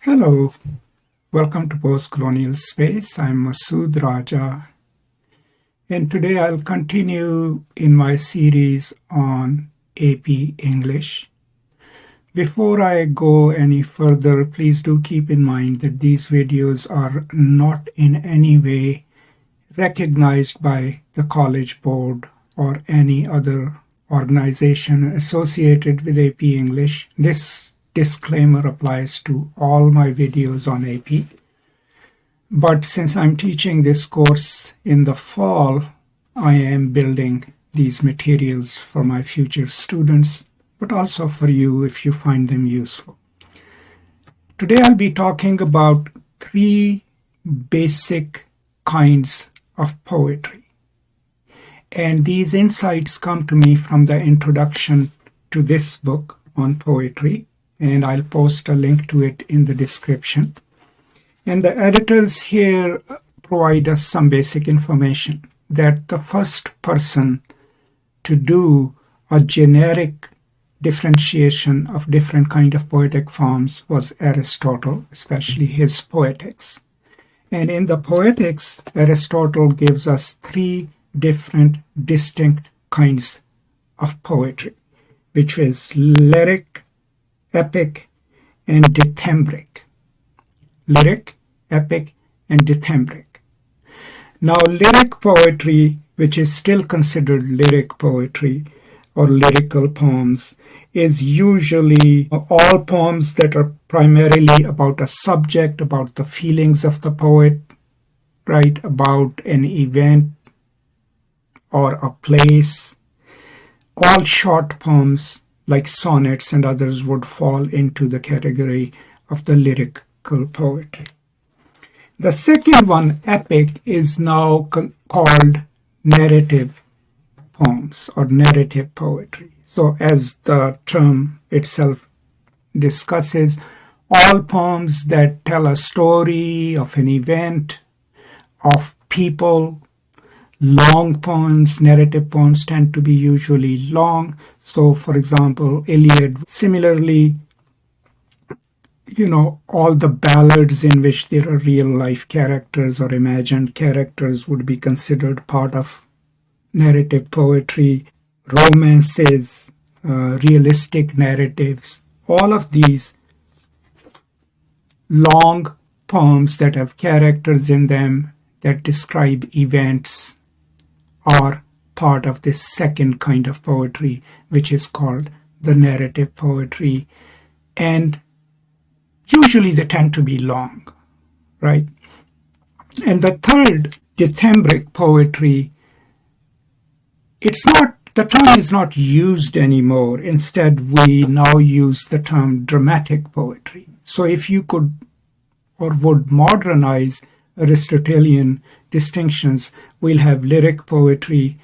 Hello, welcome to Post Colonial Space. I'm Masood Raja, and today I'll continue in my series on AP English. Before I go any further, please do keep in mind that these videos are not in any way recognized by the College Board or any other organization associated with AP English. This disclaimer applies to all my videos on AP. But since I'm teaching this course in the fall, I am building these materials for my future students, but also for you if you find them useful. Today I'll be talking about three basic kinds of poetry. And these insights come to me from the introduction to this book on poetry, and I'll post a link to it in the description. And the editors here provide us some basic information that the first person to do a generic differentiation of different kind of poetic forms was Aristotle, especially his Poetics. And in the Poetics, Aristotle gives us three different distinct kinds of poetry, which is lyric, epic, and dithymbric. Lyric, epic, and dithymbric. Now, lyric poetry, which is still considered lyric poetry or lyrical poems, is usually all poems that are primarily about a subject, about the feelings of the poet, right, about an event or a place. All short poems like sonnets and others would fall into the category of the lyrical poetry. The second one, epic, is now called narrative poems or narrative poetry. So as the term itself discusses, all poems that tell a story of an event, of people. Long poems, narrative poems tend to be usually long. So, for example, Iliad. Similarly, all the ballads in which there are real-life characters or imagined characters would be considered part of narrative poetry. Romances, realistic narratives, all of these long poems that have characters in them that describe events are part of this second kind of poetry, which is called the narrative poetry. And usually they tend to be long, right? And the third, dithymbric poetry, the term is not used anymore. Instead, we now use the term dramatic poetry. So if you could or would modernize Aristotelian distinctions, we'll have lyric poetry,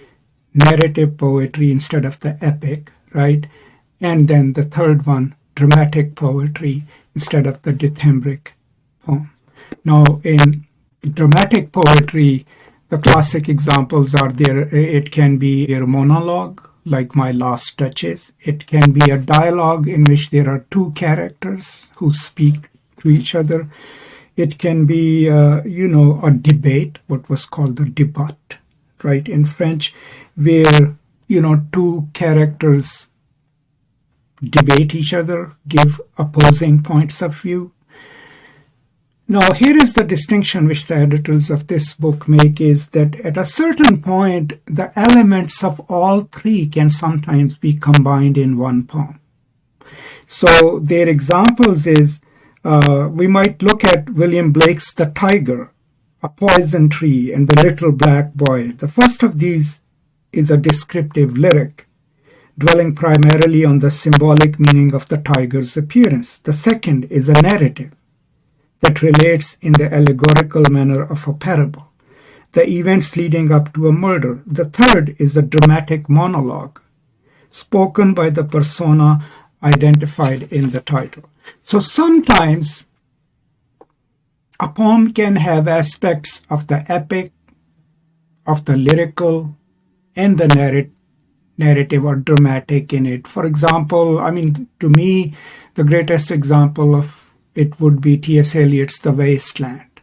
narrative poetry instead of the epic, right? And then the third one, dramatic poetry instead of the dithymbric poem. Now, in dramatic poetry, the classic examples are there. It can be a monologue, like My Last Touches. It can be a dialogue in which there are two characters who speak to each other. It can be, a debate, what was called the débat, right, in French, where, two characters debate each other, give opposing points of view. Now, here is the distinction which the editors of this book make, is that at a certain point, the elements of all three can sometimes be combined in one poem. So their examples is, we might look at William Blake's The Tiger, A Poison Tree, and The Little Black Boy. The first of these is a descriptive lyric, dwelling primarily on the symbolic meaning of the tiger's appearance. The second is a narrative that relates in the allegorical manner of a parable, the events leading up to a murder. The third is a dramatic monologue, spoken by the persona identified in the title. So sometimes a poem can have aspects of the epic, of the lyrical, and the narrative or dramatic in it. For example, to me, the greatest example of it would be T.S. Eliot's The Wasteland.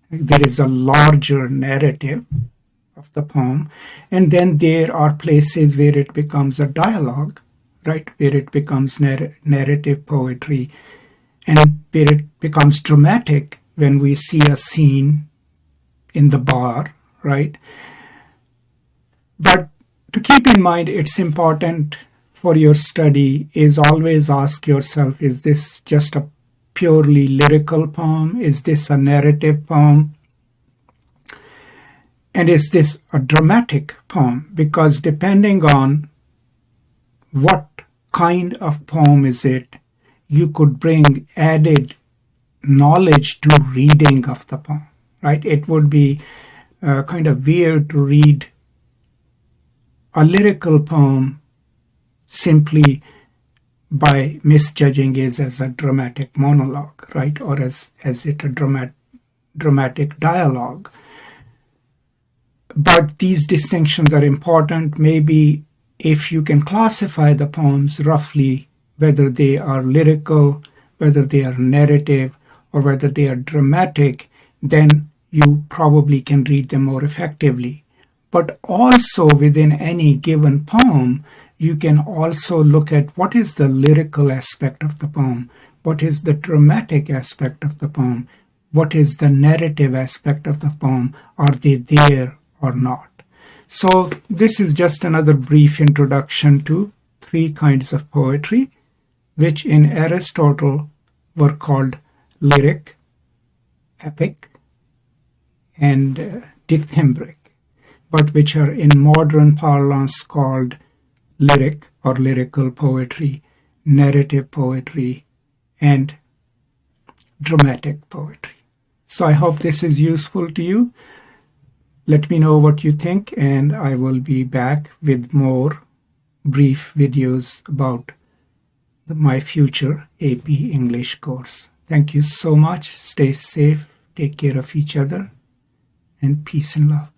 There is a larger narrative of the poem, and then there are places where it becomes a dialogue, right, where it becomes narrative poetry, and where it becomes dramatic when we see a scene in the bar, right? But to keep in mind, it's important for your study is always ask yourself, is this just a purely lyrical poem? Is this a narrative poem? And is this a dramatic poem? Because depending on what kind of poem is it, you could bring added knowledge to reading of the poem, right? It would be kind of weird to read a lyrical poem simply by misjudging it as a dramatic monologue, right? Or as it a dramatic dialogue. But these distinctions are important. Maybe if you can classify the poems roughly, whether they are lyrical, whether they are narrative, or whether they are dramatic, then you probably can read them more effectively. But also within any given poem, you can also look at what is the lyrical aspect of the poem, what is the dramatic aspect of the poem, what is the narrative aspect of the poem, are they there or not? So this is just another brief introduction to three kinds of poetry, which in Aristotle were called lyric, epic, and dithymbric, but which are in modern parlance called lyric or lyrical poetry, narrative poetry, and dramatic poetry. So I hope this is useful to you. Let me know what you think, and I will be back with more brief videos about my future AP English course. Thank you so much. Stay safe, take care of each other, and peace and love.